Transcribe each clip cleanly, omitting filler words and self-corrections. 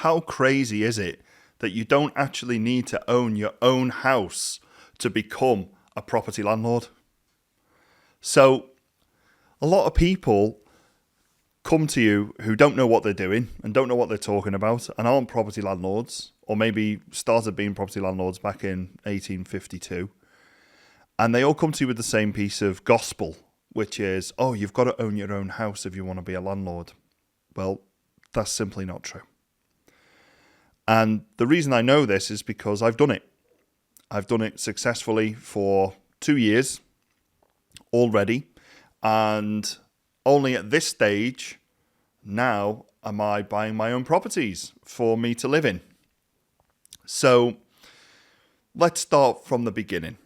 how crazy is it that you don't actually need to own your own house to become a property landlord? So a lot of people come to you who don't know what they're doing and don't know what they're talking about and aren't property landlords, or maybe started being property landlords back in 1852. And they all come to you with the same piece of gospel, which is, oh, you've got to own your own house if you want to be a landlord. Well, that's simply not true. And the reason I know this is because I've done it. I've done it successfully for 2 years already. And only at this stage now am I buying my own properties for me to live in. So let's start from the beginning.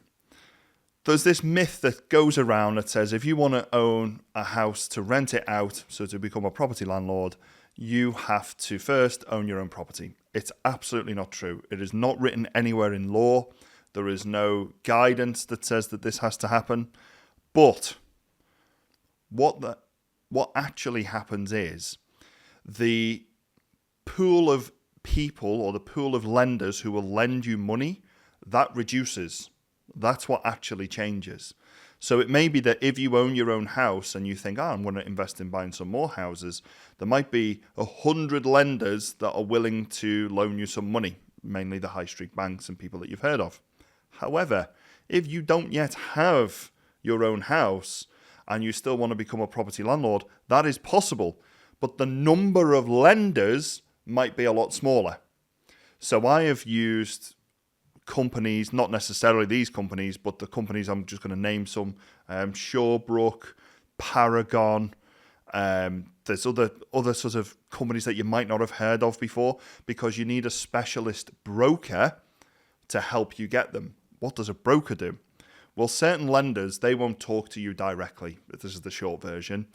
There's this myth that goes around that says if you want to own a house to rent it out, so to become a property landlord, you have to first own your own property. It's absolutely not true. It is not written anywhere in law. There is no guidance that says that this has to happen. But what actually happens is the pool of people or the pool of lenders who will lend you money, that reduces. That's what actually changes. So it may be that if you own your own house and you think, I'm going to invest in buying some more houses, there might be 100 lenders that are willing to loan you some money, mainly the high street banks and people that you've heard of. However, if you don't yet have your own house and you still want to become a property landlord, that is possible. But the number of lenders might be a lot smaller. So I have used companies, not necessarily these companies, but the companies I'm just going to name some, Shawbrook, Paragon, there's other sort of companies that you might not have heard of before, because you need a specialist broker to help you get them. What does a broker do? Well, certain lenders, they won't talk to you directly. This is the short version.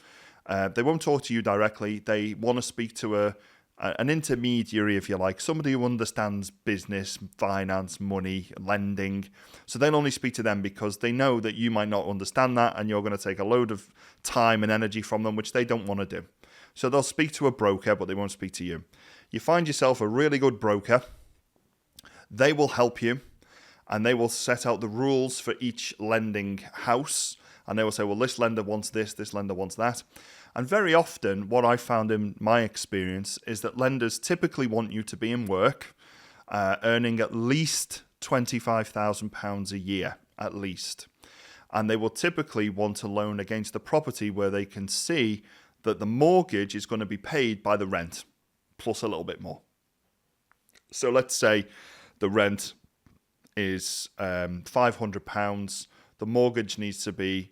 They won't talk to you directly. They want to speak to an intermediary, if you like, somebody who understands business, finance, money, lending. So they'll only speak to them because they know that you might not understand that and you're going to take a load of time and energy from them, which they don't want to do. So they'll speak to a broker, but they won't speak to you. You find yourself a really good broker. They will help you and they will set out the rules for each lending house. And they will say, well, this lender wants this lender wants that. And very often, what I found in my experience is that lenders typically want you to be in work, earning at least £25,000 a year, at least. And they will typically want to loan against the property where they can see that the mortgage is going to be paid by the rent, plus a little bit more. So let's say the rent is £500. The mortgage needs to be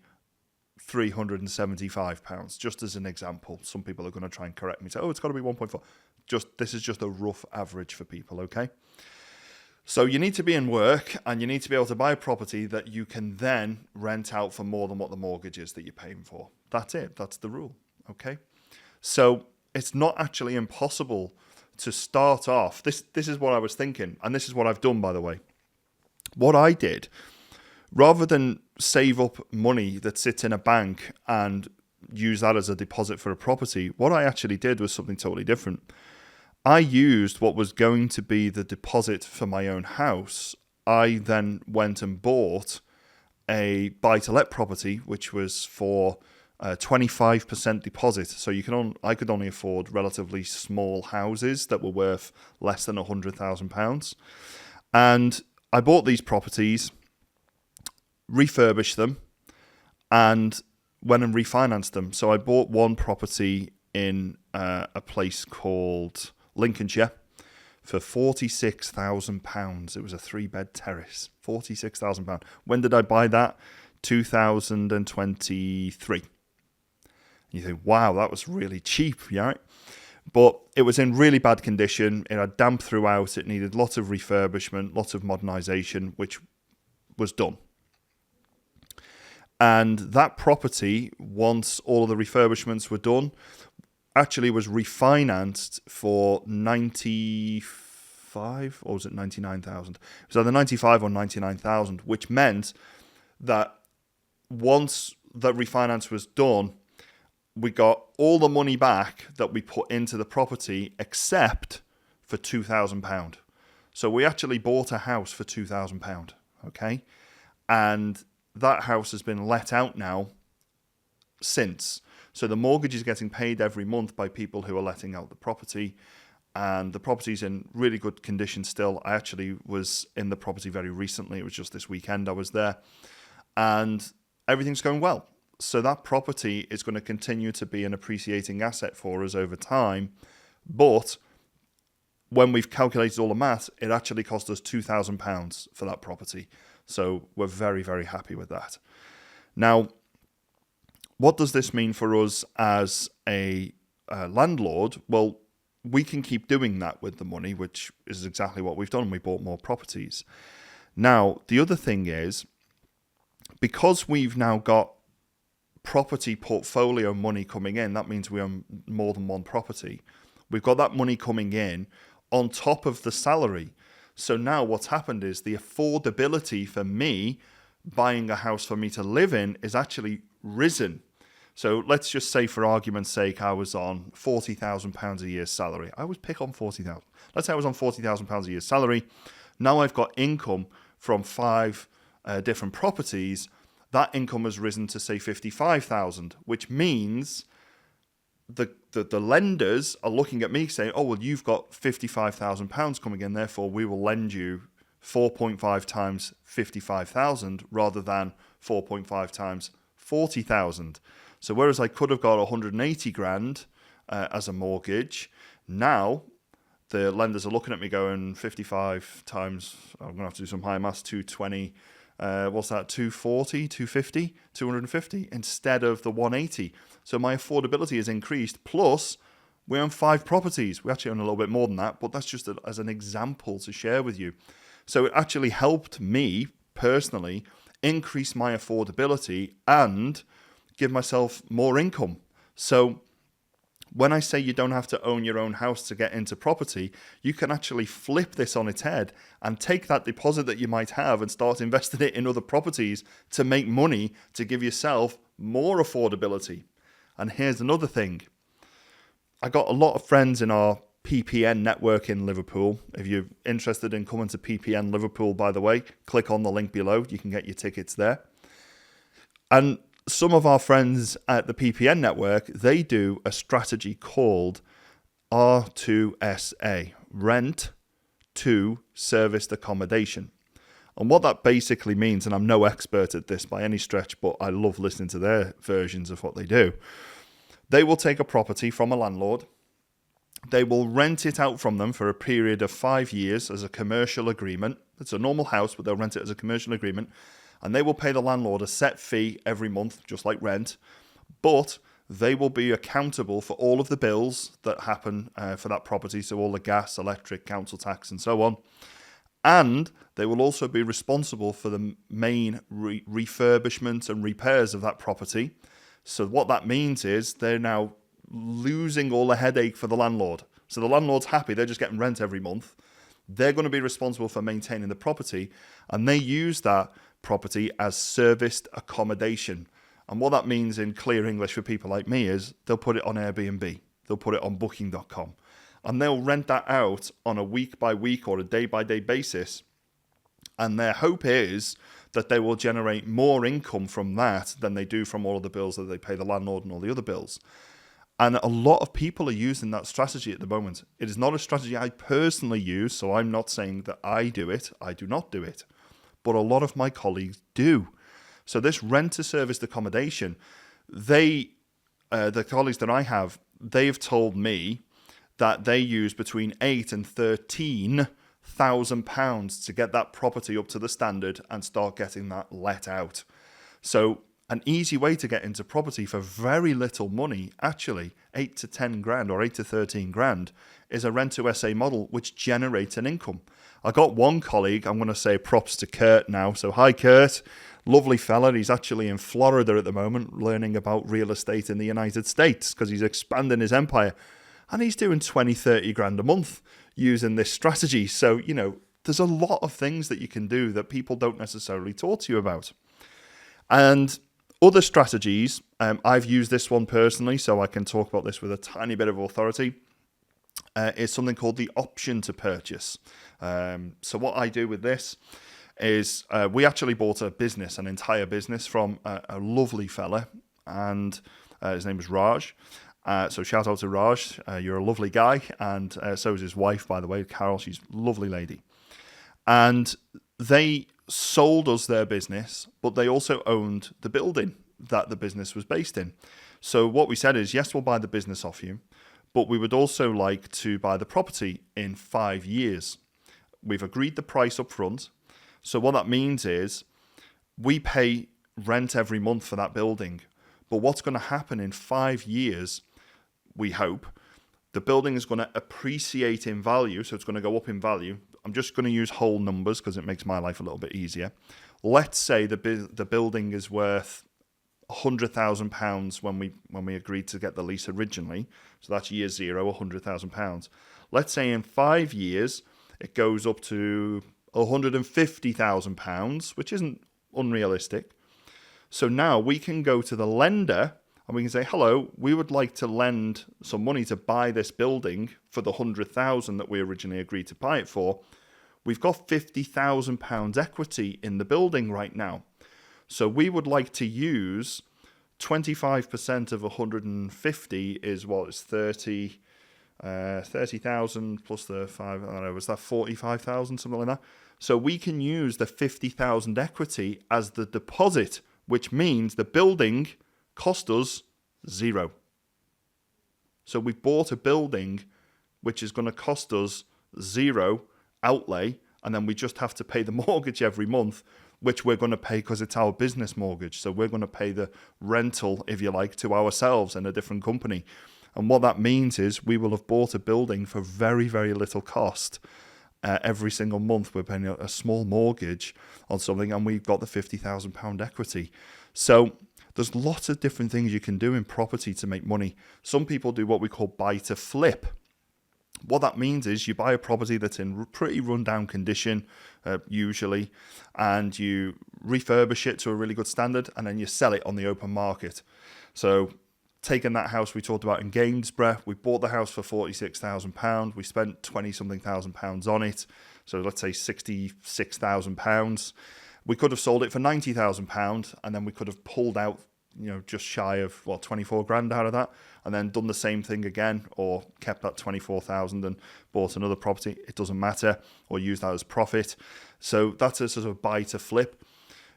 £375, just as an example. Some people are going to try and correct me, say, it's got to be 1.4. This is just a rough average for people, okay? So you need to be in work and you need to be able to buy a property that you can then rent out for more than what the mortgage is that you're paying for. That's it. That's the rule, okay? So it's not actually impossible to start off. This is what I was thinking, and this is what I've done, by the way. What I did, rather than save up money that sits in a bank and use that as a deposit for a property, what I actually did was something totally different. I used what was going to be the deposit for my own house. I then went and bought a buy-to-let property, which was for 25% deposit. So I could only afford relatively small houses that were worth less than £100,000. And I bought these properties, refurbished them, and went and refinanced them. So I bought one property in a place called Lincolnshire for £46,000. It was a 3-bed terrace, £46,000. When did I buy that? 2023. And you think, wow, that was really cheap, right? But it was in really bad condition. It had damp throughout. It needed lots of refurbishment, lots of modernisation, which was done. And that property, once all of the refurbishments were done, actually was refinanced for 95, or was it 99,000? It was either 95 or 99,000, which meant that once the refinance was done, we got all the money back that we put into the property, except for £2,000. So we actually bought a house for £2,000, okay? And that house has been let out now since. So the mortgage is getting paid every month by people who are letting out the property, and the property's in really good condition still. I actually was in the property very recently. It was just this weekend I was there, and everything's going well. So that property is going to continue to be an appreciating asset for us over time. But when we've calculated all the math, it actually cost us £2,000 for that property. So we're very, very happy with that. Now, what does this mean for us as a landlord? Well, we can keep doing that with the money, which is exactly what we've done. We bought more properties. Now, the other thing is, because we've now got property portfolio money coming in, that means we own more than one property. We've got that money coming in on top of the salary. So now what's happened is the affordability for me buying a house for me to live in is actually risen. So let's just say, for argument's sake, I was on £40,000 a year salary. I always pick on 40,000. Let's say I was on £40,000 a year salary. Now I've got income from 5 different properties. That income has risen to, say, 55,000, which means the lenders are looking at me saying, oh, well, you've got £55,000 coming in, therefore we will lend you 4.5 times 55,000 rather than 4.5 times 40,000. So whereas I could have got 180 grand as a mortgage, now the lenders are looking at me going 55 times, I'm going to have to do some high maths, 220, what's that, 240, 250, 250 instead of the 180. So my affordability has increased, plus we own 5 properties. We actually own a little bit more than that, but that's just as an example to share with you. So it actually helped me personally increase my affordability and give myself more income. So when I say you don't have to own your own house to get into property, you can actually flip this on its head and take that deposit that you might have and start investing it in other properties to make money to give yourself more affordability. And here's another thing. I got a lot of friends in our PPN network in Liverpool. If you're interested in coming to PPN Liverpool, by the way, click on the link below. You can get your tickets there. And some of our friends at the PPN network, they do a strategy called R2SA, Rent to Serviced Accommodation. And what that basically means, and I'm no expert at this by any stretch, but I love listening to their versions of what they do. They will take a property from a landlord. They will rent it out from them for a period of 5 years as a commercial agreement. It's a normal house, but they'll rent it as a commercial agreement. And they will pay the landlord a set fee every month, just like rent. But they will be accountable for all of the bills that happen for that property. So all the gas, electric, council tax, and so on. And they will also be responsible for the main refurbishment and repairs of that property. So what that means is they're now losing all the headache for the landlord. So the landlord's happy, they're just getting rent every month. They're going to be responsible for maintaining the property, and they use that property as serviced accommodation. And what that means in clear English for people like me is they'll put it on Airbnb, they'll put it on Booking.com, and they'll rent that out on a week-by-week or a day-by-day basis. And their hope is that they will generate more income from that than they do from all of the bills that they pay the landlord and all the other bills. And a lot of people are using that strategy at the moment. It is not a strategy I personally use, so I'm not saying that I do it. I do not do it. But a lot of my colleagues do. So this rent-to-serviced accommodation, the colleagues that I have, they've told me that they use between £8,000 and £13,000 to get that property up to the standard and start getting that let out. So an easy way to get into property for very little money, actually 8 to 10 grand or 8 to 13 grand, is a rent-to-SA model which generates an income. I got one colleague, I'm going to say props to Kurt now. So hi Kurt, lovely fella. He's actually in Florida at the moment learning about real estate in the United States because he's expanding his empire. And he's doing 20, 30 grand a month using this strategy. So, you know, there's a lot of things that you can do that people don't necessarily talk to you about. And other strategies, I've used this one personally, so I can talk about this with a tiny bit of authority. is something called the option to purchase. So what I do with this is we actually bought an entire business from a lovely fella, and his name was Raj. So shout out to Raj, you're a lovely guy, and so is his wife, by the way, Carol. She's a lovely lady. And they sold us their business, but they also owned the building that the business was based in. So what we said is, yes, we'll buy the business off you, but we would also like to buy the property in 5 years. We've agreed the price up front. So what that means is we pay rent every month for that building. But what's going to happen in 5 years, we hope, the building is going to appreciate in value. So it's going to go up in value. I'm just going to use whole numbers because it makes my life a little bit easier. Let's say the building is worth £100,000 when we agreed to get the lease originally. So that's year zero, £100,000. Let's say in 5 years, it goes up to £150,000, which isn't unrealistic. So now we can go to the lender and we can say, hello, we would like to lend some money to buy this building for the £100,000 that we originally agreed to buy it for. We've got £50,000 equity in the building right now. So we would like to use 25% of 150 is what? It's 30,000 plus the 5, I don't know, was that 45,000, something like that? So we can use the 50,000 equity as the deposit, which means the building cost us zero. So we bought a building which is going to cost us zero outlay, and then we just have to pay the mortgage every month, which we're going to pay because it's our business mortgage. So we're going to pay the rental, if you like, to ourselves and a different company. And what that means is we will have bought a building for very, very little cost. Every single month we're paying a small mortgage on something, and we've got the £50,000 equity. So there's lots of different things you can do in property to make money. Some people do what we call buy to flip. What that means is you buy a property that's in pretty rundown condition, usually, and you refurbish it to a really good standard, and then you sell it on the open market. So taking that house we talked about in Gainsborough, we bought the house for £46,000. We spent 20-something thousand pounds on it. So let's say £66,000. We could have sold it for £90,000, and then we could have pulled out, just shy of 24 grand out of that, and then done the same thing again, or kept that 24,000 and bought another property. It doesn't matter, or use that as profit. So that's a sort of buy to flip.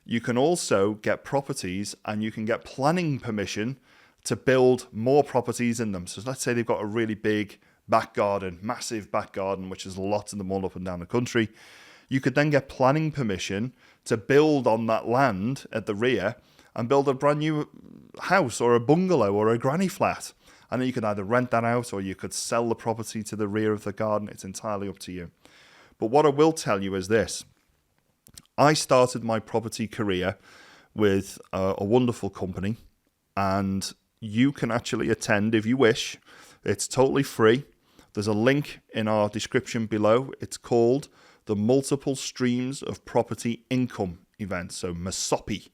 You can also get properties, and you can get planning permission to build more properties in them. So let's say they've got a really big back garden, massive back garden, which is lots of them all up and down the country. You could then get planning permission to build on that land at the rear and build a brand new house or a bungalow or a granny flat. And then you could either rent that out or you could sell the property to the rear of the garden. It's entirely up to you. But what I will tell you is this. I started my property career with a wonderful company, and you can actually attend if you wish. It's totally free. There's a link in our description below. It's called the Multiple Streams of Property Income event, so MSOPI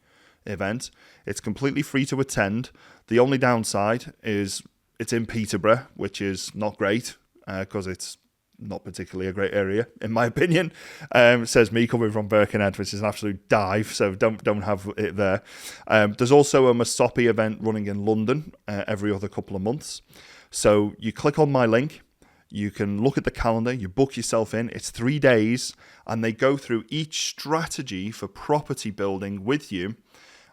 event. It's completely free to attend. The only downside is it's in Peterborough, which is not great because it's not particularly a great area, in my opinion. Says me coming from Birkenhead, which is an absolute dive, so don't have it there. There's also a MSOPI event running in London every other couple of months. So you click on my link, you can look at the calendar, you book yourself in. It's 3 days, and they go through each strategy for property building with you.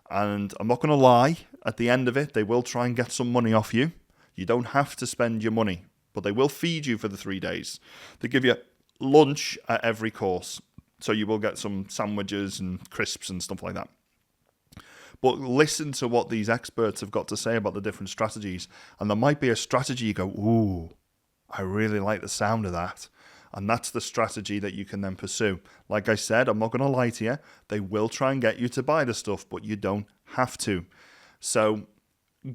And I'm not going to lie, at the end of it, they will try and get some money off you. You don't have to spend your money, but they will feed you for the 3 days. They give you lunch at every course, so you will get some sandwiches and crisps and stuff like that. But listen to what these experts have got to say about the different strategies, and there might be a strategy you go, ooh, I really like the sound of that. And that's the strategy that you can then pursue. Like I said, I'm not going to lie to you. They will try and get you to buy the stuff, but you don't have to. So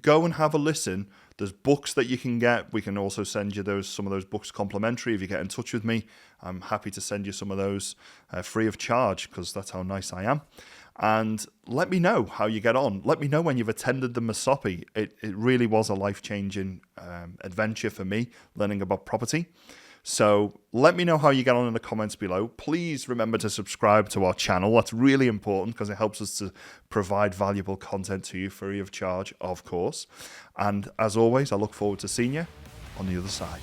go and have a listen. There's books that you can get. We can also send you some of those books complimentary if you get in touch with me. I'm happy to send you some of those free of charge, because that's how nice I am. And let me know how you get on. Let me know when you've attended the Masopi. It really was a life-changing adventure for me, learning about property. So let me know how you get on in the comments below. Please remember to subscribe to our channel. That's really important, because it helps us to provide valuable content to you free of charge, of course. And as always, I look forward to seeing you on the other side.